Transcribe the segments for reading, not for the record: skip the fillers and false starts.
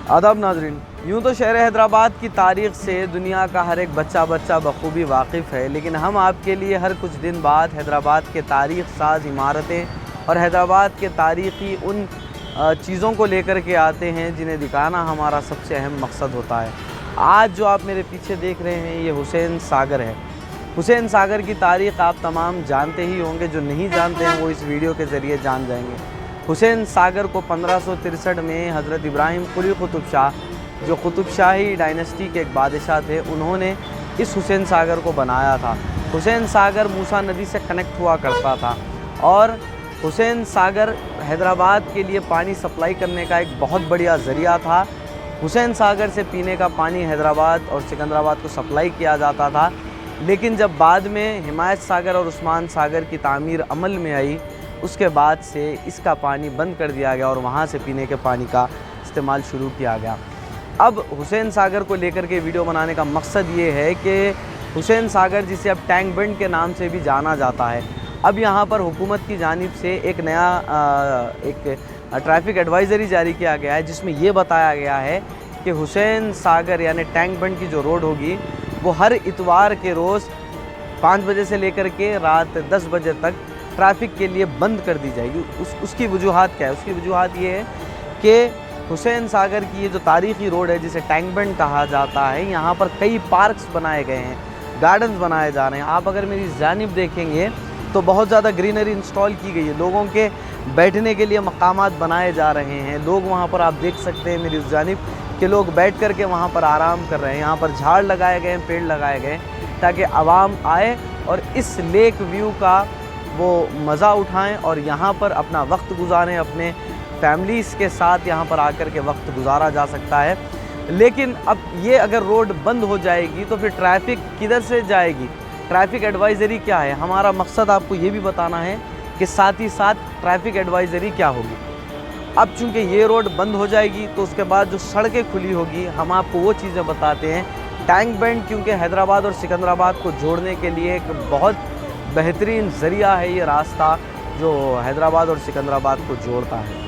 आदाब नाजरीन। यूँ तो शहर हैदराबाद की तारीख़ से दुनिया का हर एक बच्चा बखूबी वाकिफ़ है, लेकिन हम आपके लिए हर कुछ दिन बाद हैदराबाद के तारीख़ साज इमारतें और हैदराबाद के तारीख़ी उन चीज़ों को लेकर के आते हैं जिन्हें दिखाना हमारा सबसे अहम मकसद होता है। आज जो आप मेरे पीछे देख रहे हैं ये हुसैन सागर है। हुसैन सागर की तारीख़ आप तमाम जानते ही होंगे, जो नहीं जानते हैं वो इस वीडियो के ज़रिए जान जाएंगे। हुसैन सागर को 1563 में हज़रत इब्राहिम कुली कुतुब शाह, जो कुतुब शाही डायनेस्टी के एक बादशाह थे, उन्होंने इस हुसैन सागर को बनाया था। हुसैन सागर मूसा नदी से कनेक्ट हुआ करता था और हुसैन सागर हैदराबाद के लिए पानी सप्लाई करने का एक बहुत बढ़िया ज़रिया था। हुसैन सागर से पीने का पानी हैदराबाद और सिकंदराबाद को सप्लाई किया जाता था, लेकिन जब बाद में हिमायत सागर और उस्मान सागर की तामीर अमल में आई, उसके बाद से इसका पानी बंद कर दिया गया और वहाँ से पीने के पानी का इस्तेमाल शुरू किया गया। अब हुसैन सागर को लेकर के वीडियो बनाने का मकसद ये है कि हुसैन सागर, जिसे अब टैंक बंड के नाम से भी जाना जाता है, अब यहाँ पर हुकूमत की जानिब से एक नया एक ट्रैफिक एडवाइज़री जारी किया गया है, जिसमें ये बताया गया है कि हुसैन सागर यानी टैंक बंड की जो रोड होगी वो हर इतवार के रोज़ 5 बजे से लेकर के रात 10 बजे तक ट्रैफ़िक के लिए बंद कर दी जाएगी। उसकी वजूहात क्या है? उसकी वजूहात ये है कि हुसैन सागर की ये जो तारीख़ी रोड है, जिसे टैंक बंड कहा जाता है, यहाँ पर कई पार्क्स बनाए गए हैं, गार्डन्स बनाए जा रहे हैं। आप अगर मेरी जानिब देखेंगे तो बहुत ज़्यादा ग्रीनरी इंस्टॉल की गई है, लोगों के बैठने के लिए मकामात बनाए जा रहे हैं। लोग वहाँ पर, आप देख सकते हैं मेरी जानिब, कि लोग बैठ कर के वहाँ पर आराम कर रहे हैं। यहाँ पर झाड़ लगाए गए हैं, पेड़ लगाए गए हैं, ताकि आवाम आए और इस लेक व्यू का वो मज़ा उठाएं और यहाँ पर अपना वक्त गुजारें। अपने फैमिलीज़ के साथ यहाँ पर आकर के वक्त गुजारा जा सकता है। लेकिन अब ये अगर रोड बंद हो जाएगी तो फिर ट्रैफ़िक किधर से जाएगी? ट्रैफ़िक एडवाइज़री क्या है? हमारा मकसद आपको ये भी बताना है कि साथ ही साथ ट्रैफ़िक एडवाइज़री क्या होगी। अब चूँकि ये रोड बंद हो जाएगी तो उसके बाद जो सड़कें खुली होगी, हम आपको वो चीज़ें बताते हैं। टैंक बंड क्योंकि हैदराबाद और सिकंदराबाद को जोड़ने के लिए एक बहुत बेहतरीन ज़रिया है, ये रास्ता जो हैदराबाद और सिकंदराबाद को जोड़ता है।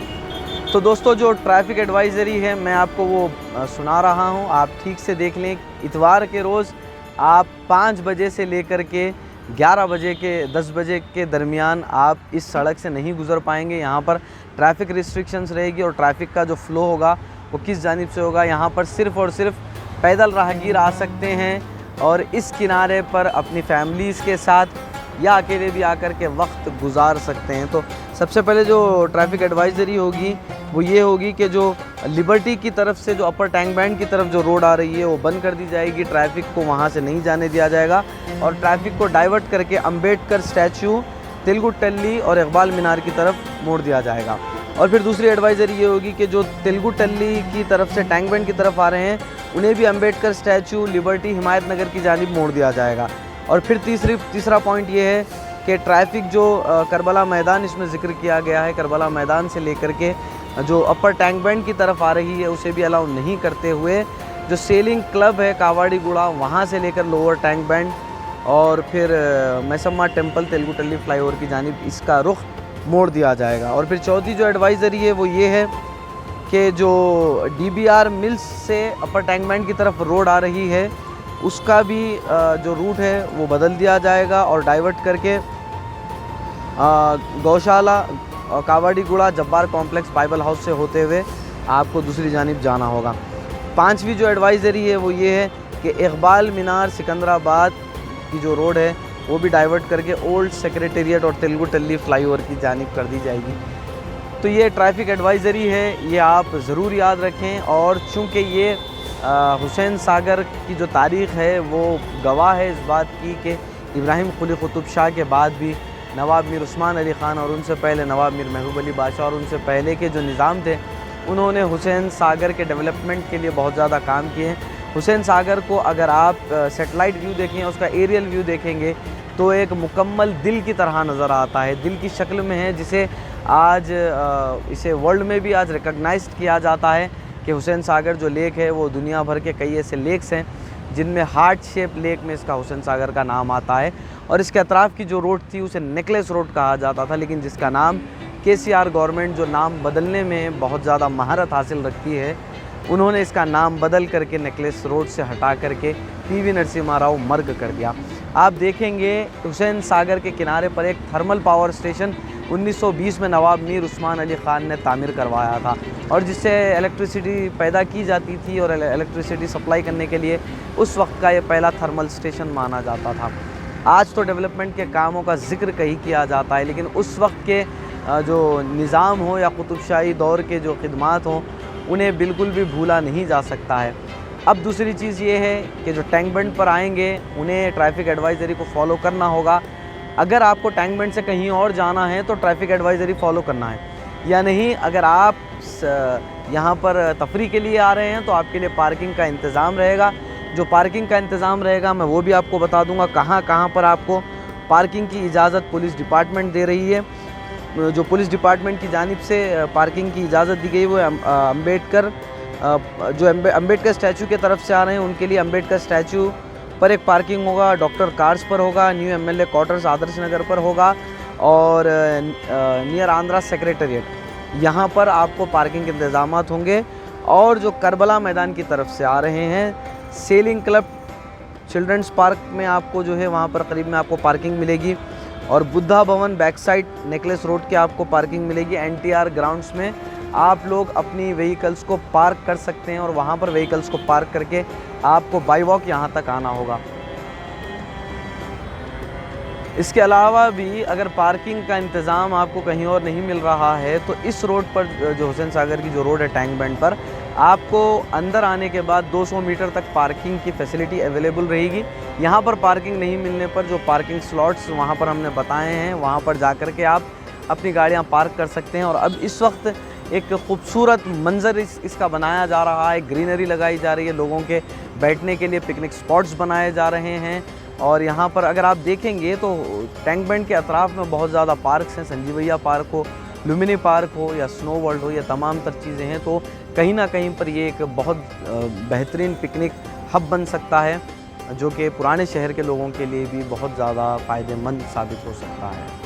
तो दोस्तों, जो ट्रैफ़िक एडवाइज़री है मैं आपको वो सुना रहा हूँ, आप ठीक से देख लें। इतवार के रोज़ आप 5 बजे से लेकर के 11 बजे के 10 बजे के दरमियान आप इस सड़क से नहीं गुज़र पाएंगे। यहाँ पर ट्रैफ़िक रिस्ट्रिक्शंस रहेगी और ट्रैफ़िक का जो फ़्लो होगा वो किस जानिब से होगा। यहाँ पर सिर्फ़ और सिर्फ पैदल राहगीर आ सकते हैं और इस किनारे पर अपनी फैमिलीज़ के साथ या अकेले भी आकर के वक्त गुजार सकते हैं। तो सबसे पहले जो ट्रैफ़िक एडवाइज़री होगी वो ये होगी कि जो लिबर्टी की तरफ से जो अपर टैंक बैंड की तरफ जो रोड आ रही है वो बंद कर दी जाएगी। ट्रैफ़िक को वहाँ से नहीं जाने दिया जाएगा और ट्रैफ़िक को डाइवर्ट करके अम्बेडकर स्टैचू, तेलुगु टल्ली और इकबाल मीनार की तरफ मोड़ दिया जाएगा। और फिर दूसरी एडवाइज़री ये होगी कि जो तेलुगु टल्ली की तरफ से टैंक बैंड की तरफ आ रहे हैं उन्हें भी अम्बेडकर स्टैचू, लिबर्टी, हिमायत नगर की जानिब मोड़ दिया जाएगा। और फिर तीसरा पॉइंट ये है कि ट्रैफ़िक जो करबला मैदान, इसमें ज़िक्र किया गया है, करबला मैदान से लेकर के जो अपर टैंक बैंड की तरफ आ रही है उसे भी अलाउ नहीं करते हुए जो सेलिंग क्लब है कावाड़ी गुड़ा, वहाँ से लेकर लोअर टैंक बैंड और फिर मैसम्मा टेम्पल, तेलुगु टल्ली फ्लाईओवर की जानिब इसका रुख मोड़ दिया जाएगा। और फिर चौथी जो एडवाइज़री है वो ये है कि जो DBR मिल्स से अपर टैंक बैंड की तरफ रोड आ रही है उसका भी जो रूट है वो बदल दिया जाएगा और डाइवर्ट करके गौशाला, कावाड़ी गुड़ा, जब्बार कॉम्प्लेक्स, बाइबल हाउस से होते हुए आपको दूसरी जानिब जाना होगा। 5वीं जो एडवाइज़री है वो ये है कि इकबाल मीनार सिकंदराबाद की जो रोड है वो भी डाइवर्ट करके ओल्ड सेक्रेटेरिएट और तेलुगु टल्ली फ्लाईओवर की जानिब कर दी जाएगी। तो ये ट्रैफ़िक एडवाइज़री है, ये आप ज़रूर याद रखें। और चूँकि ये हुसैन सागर की जो तारीख़ है वो गवाह है इस बात की कि इब्राहिम कुली कुतुब शाह के बाद भी नवाब मीर उस्मान अली ख़ान और उनसे पहले नवाब मीर महबूब अली बादशाह और उनसे पहले के जो निज़ाम थे उन्होंने हुसैन सागर के डेवलपमेंट के लिए बहुत ज़्यादा काम किए हैं। हुसैन सागर को अगर आप सेटेलाइट व्यू देखें, उसका एरियल व्यू देखेंगे तो एक मुकम्मल दिल की तरह नज़र आता है, दिल की शक्ल में है, जिसे आज इसे वर्ल्ड में भी आज रिकॉग्नाइज्ड किया जाता है कि हुसैन सागर जो लेक है वो दुनिया भर के कई ऐसे लेक्स हैं जिनमें हार्ट शेप लेक में इसका हुसैन सागर का नाम आता है। और इसके अतराफ़ की जो रोड थी उसे नेकलेस रोड कहा जाता था, लेकिन जिसका नाम KCR गवर्नमेंट जो नाम बदलने में बहुत ज़्यादा महारत हासिल रखती है उन्होंने इसका नाम बदल करके नेकलेस रोड से हटा करके पीवी नरसिम्हा राव मार्ग कर दिया। आप देखेंगे हुसैन सागर के किनारे पर एक थर्मल पावर स्टेशन 1920 में नवाब मीर उस्मान अली ख़ान ने तामीर करवाया था, और जिससे इलेक्ट्रिसिटी पैदा की जाती थी और इलेक्ट्रिसिटी सप्लाई करने के लिए उस वक्त का ये पहला थर्मल स्टेशन माना जाता था। आज तो डेवलपमेंट के कामों का जिक्र कहीं किया जाता है, लेकिन उस वक्त के जो निज़ाम हो या कुतुबशाही दौर के जो खिदमात हों, उन्हें बिल्कुल भी भूला नहीं जा सकता है। अब दूसरी चीज़ ये है कि जो टैंक बंड पर आएंगे उन्हें ट्रैफिक एडवाइज़री को फॉलो करना होगा। अगर आपको टैंक बंड से कहीं और जाना है तो ट्रैफिक एडवाइज़री फॉलो करना है, या नहीं अगर आप यहाँ पर तफरी के लिए आ रहे हैं तो आपके लिए पार्किंग का इंतज़ाम रहेगा। जो पार्किंग का इंतज़ाम रहेगा मैं वो भी आपको बता दूंगा, कहाँ कहाँ पर आपको पार्किंग की इजाज़त पुलिस डिपार्टमेंट दे रही है। जो पुलिस डिपार्टमेंट की जानिब से पार्किंग की इजाज़त दी गई वो अम्बेडकर स्टैचू की तरफ से आ रहे हैं उनके लिए अम्बेडकर स्टैचू पर एक पार्किंग होगा, डॉक्टर कार्स पर होगा, new MLA quarters Adarsh Nagar पर होगा, और नियर आंध्रा सेक्रेटेरिएट यहाँ पर आपको पार्किंग के इंतज़ामात होंगे। और जो करबला मैदान की तरफ से आ रहे हैं, सेलिंग क्लब चिल्ड्रंस पार्क में आपको जो है वहाँ पर करीब में आपको पार्किंग मिलेगी, और बुद्धा भवन बैक साइड नेकलेस रोड के आपको पार्किंग मिलेगी। एनटीआर ग्राउंड्स में आप लोग अपनी व्हीकल्स को पार्क कर सकते हैं, और वहाँ पर व्हीकल्स को पार्क करके आपको बाई वॉक यहाँ तक आना होगा। इसके अलावा भी अगर पार्किंग का इंतज़ाम आपको कहीं और नहीं मिल रहा है तो इस रोड पर जो हुसैन सागर की जो रोड है टैंक बंड पर, आपको अंदर आने के बाद 200 मीटर तक पार्किंग की फैसिलिटी अवेलेबल रहेगी। यहाँ पर पार्किंग नहीं मिलने पर जो पार्किंग स्लॉट्स वहाँ पर हमने बताए हैं वहाँ पर जा कर के आप अपनी गाड़ियाँ पार्क कर सकते हैं। और अब इस वक्त एक खूबसूरत मंज़र इसका बनाया जा रहा है, ग्रीनरी लगाई जा रही है, लोगों के बैठने के लिए पिकनिक स्पॉट्स बनाए जा रहे हैं। और यहाँ पर अगर आप देखेंगे तो टैंक बंड के अतराफ़ में बहुत ज़्यादा पार्क्स हैं, संजीवैया पार्क हो, लुम्बिनी पार्क हो या स्नो वर्ल्ड हो, ये तमाम तर चीज़ें हैं। तो कहीं ना कहीं पर ये एक बहुत बेहतरीन पिकनिक हब बन सकता है, जो कि पुराने शहर के लोगों के लिए भी बहुत ज़्यादा फ़ायदेमंद साबित हो सकता है।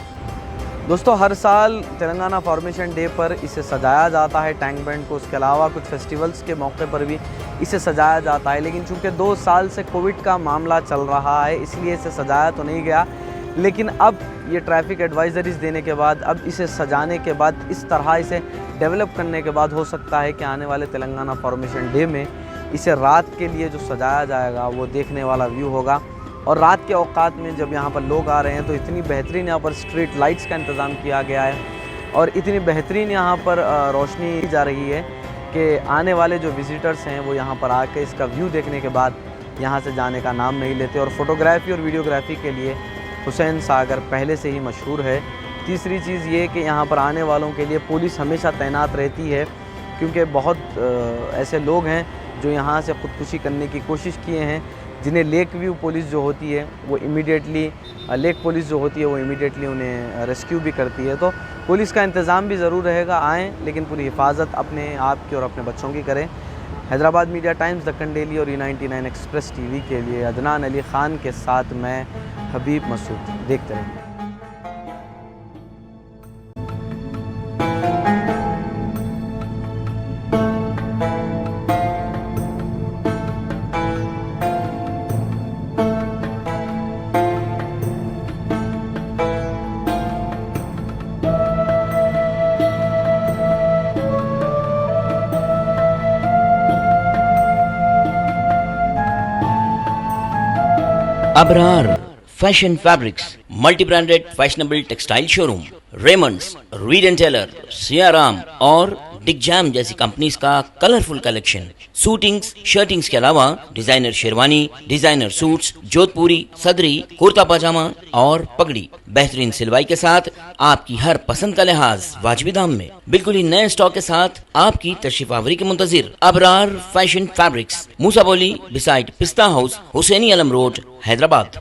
दोस्तों, हर साल तेलंगाना फॉर्मेशन डे पर इसे सजाया जाता है टैंक बंड को। उसके अलावा कुछ फेस्टिवल्स के मौके पर भी इसे सजाया जाता है, लेकिन चूँकि 2 साल से कोविड का मामला चल रहा है इसलिए इसे सजाया तो नहीं गया। लेकिन अब ये ट्रैफिक एडवाइजरीज़ देने के बाद, अब इसे सजाने के बाद, इस तरह इसे डेवलप करने के बाद हो सकता है कि आने वाले तेलंगाना फॉर्मेशन डे में इसे रात के लिए जो सजाया जाएगा वो देखने वाला व्यू होगा। और रात के औकात में जब यहाँ पर लोग आ रहे हैं तो इतनी बेहतरीन यहाँ पर स्ट्रीट लाइट्स का इंतज़ाम किया गया है, और इतनी बेहतरीन यहाँ पर रोशनी की जा रही है कि आने वाले जो विज़िटर्स हैं वो यहाँ पर आके इसका व्यू देखने के बाद यहाँ से जाने का नाम नहीं लेते। और फ़ोटोग्राफ़ी और वीडियोग्राफ़ी के लिए हुसैन सागर पहले से ही मशहूर है। तीसरी चीज़ ये कि यहाँ पर आने वालों के लिए पुलिस हमेशा तैनात रहती है, क्योंकि बहुत ऐसे लोग हैं जो यहाँ से ख़ुदकुशी करने की कोशिश किए हैं, जिन्हें लेक व्यू पुलिस जो होती है वो इमीडिएटली उन्हें रेस्क्यू भी करती है। तो पुलिस का इंतज़ाम भी ज़रूर रहेगा, आएँ लेकिन पूरी हिफाजत अपने आप की और अपने बच्चों की करें। Hyderabad media times, Deccan daily और E99 एक्सप्रेस टीवी के लिए अदनान अली ख़ान के साथ मैं हबीब मसूद। देखते रहिए। Abrar Fashion Fabrics, multi-branded fashionable textile showroom, Raymond's, Reed and Taylor, Siaram और डिगजैम जैसी कंपनीज का कलरफुल कलेक्शन, सूटिंग्स, शर्टिंग्स के अलावा डिजाइनर शेरवानी, डिजाइनर सूट्स, जोधपुरी, सदरी, कुर्ता पाजामा और पगड़ी बेहतरीन सिलवाई के साथ आपकी हर पसंद का लिहाज वाजिबी दाम में बिल्कुल ही नए स्टॉक के साथ आपकी तशरीफ आवरी के मुंतजिर अबरार फैशन फैब्रिक्स, मूसा बोली बिसाइड पिस्ता हाउस, हुसैनी अलम रोड, हैदराबाद।